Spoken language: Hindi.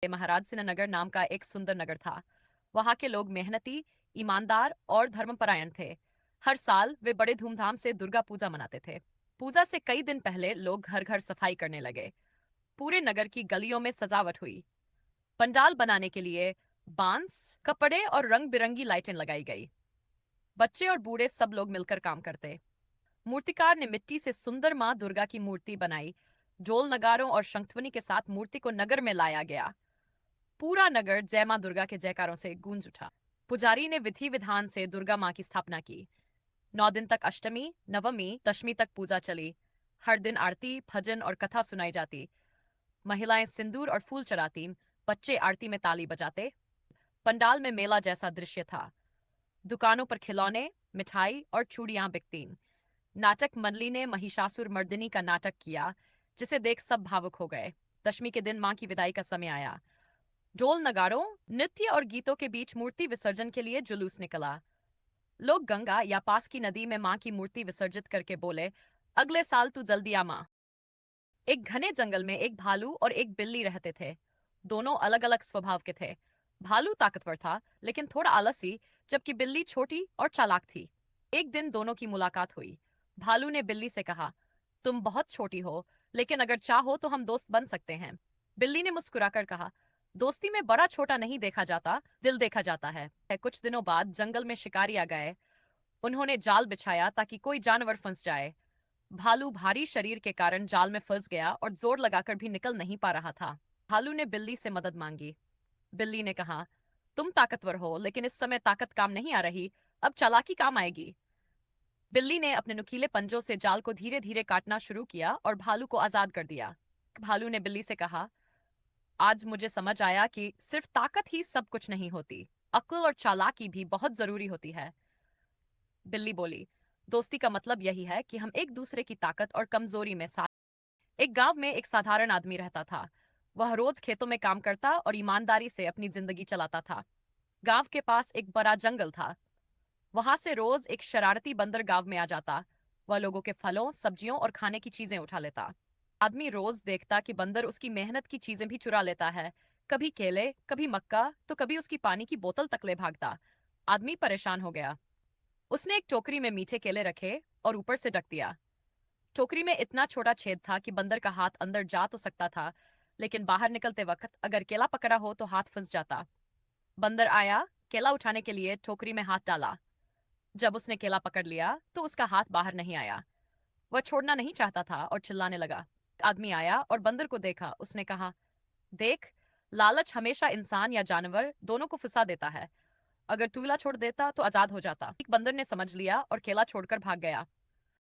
महाराज सिन्ननगर नाम का एक सुंदर नगर था। वहां के लोग मेहनती, ईमानदार और धर्मपरायण थे। हर साल वे बड़े धूमधाम से दुर्गा पूजा मनाते थे। पूजा से कई दिन पहले लोग घर घर सफाई करने लगे। पूरे नगर की गलियों में सजावट हुई। पंडाल बनाने के लिए बांस, कपड़े और रंग बिरंगी लाइटें लगाई गई। बच्चे और बूढ़े सब लोग मिलकर काम करते। मूर्तिकार ने मिट्टी से सुंदर माँ दुर्गा की मूर्ति बनाई। ढोल नगारों और शंखध्वनि के साथ मूर्ति को नगर में लाया गया। पूरा नगर जय मां दुर्गा के जयकारों से गूंज उठा। पुजारी ने विधि विधान से दुर्गा मां की स्थापना की। 9 दिन तक अष्टमी, नवमी, दशमी तक पूजा चली। हर दिन आरती, भजन और कथा सुनाई जाती। महिलाएं सिंदूर और फूल चढ़ाती। बच्चे आरती में ताली बजाते। पंडाल में मेला जैसा दृश्य था। दुकानों पर खिलौने, मिठाई और चूड़ियां बिकती। नाटक मंडली ने महिषासुर मर्दिनी का नाटक किया, जिसे देख सब भावुक हो गए। दशमी के दिन मां की विदाई का समय आया। ढोल नगाड़ों, नृत्य और गीतों के बीच मूर्ति विसर्जन के लिए जुलूस निकला। लोग गंगा या पास की नदी में मां की मूर्ति विसर्जित करके बोले, अगले साल तू जल्दी आ मां। एक घने जंगल में एक भालू और एक बिल्ली रहते थे। दोनों अलग अलग स्वभाव के थे। भालू ताकतवर था, लेकिन थोड़ा आलसी, जबकि बिल्ली छोटी और चालाक थी। एक दिन दोनों की मुलाकात हुई। भालू ने बिल्ली से कहा, तुम बहुत छोटी हो, लेकिन अगर चाहो तो हम दोस्त बन सकते हैं। बिल्ली ने मुस्कुराकर कहा, दोस्ती में बड़ा छोटा नहीं देखा जाता, दिल देखा जाता है। कुछ दिनों बाद जंगल में शिकारी आ गए। उन्होंने जाल बिछाया ताकि कोई जानवर फंस जाए। भालू भारी शरीर के कारण जाल में फंस गया और जोर लगाकर भी निकल नहीं पा रहा था। भालू ने बिल्ली से मदद मांगी। बिल्ली ने कहा, तुम ताकतवर हो, लेकिन इस समय ताकत काम नहीं आ रही, अब चालाकी काम आएगी। बिल्ली ने अपने नुकीले पंजों से जाल को धीरे धीरे काटना शुरू किया और भालू को आजाद कर दिया। भालू ने बिल्ली से कहा, आज मुझे समझ आया कि सिर्फ ताकत ही सब कुछ नहीं होती, अक्ल और चालाकी भी बहुत जरूरी होती है। बिल्ली बोली, दोस्ती का मतलब यही है कि हम एक दूसरे की ताकत और कमजोरी में साथ। एक गांव में एक साधारण आदमी रहता था। वह रोज खेतों में काम करता और ईमानदारी से अपनी जिंदगी चलाता था। गांव के पास एक बड़ा जंगल था। वहां से रोज एक शरारती बंदर गांव में आ जाता। वह लोगों के फलों, सब्जियों और खाने की चीजें उठा लेता। आदमी रोज देखता कि बंदर उसकी मेहनत की चीजें भी चुरा लेता है। कभी केले, कभी मक्का, तो कभी उसकी पानी की बोतल तक ले भागता। आदमी परेशान हो गया। उसने एक टोकरी में मीठे केले रखे और ऊपर से ढक दिया। टोकरी में इतना छोटा छेद था कि बंदर का हाथ अंदर जा तो सकता था, लेकिन बाहर निकलते वक्त अगर केला पकड़ा हो तो हाथ फंस जाता। बंदर आया, केला उठाने के लिए टोकरी में हाथ डाला। जब उसने केला पकड़ लिया तो उसका हाथ बाहर नहीं आया। वह छोड़ना नहीं चाहता था और चिल्लाने लगा। आदमी आया और बंदर को देखा। उसने कहा, देख, लालच हमेशा इंसान या जानवर दोनों को फंसा देता है। अगर तू केला छोड़ देता तो आजाद हो जाता। एक बंदर ने समझ लिया और केला छोड़कर भाग गया।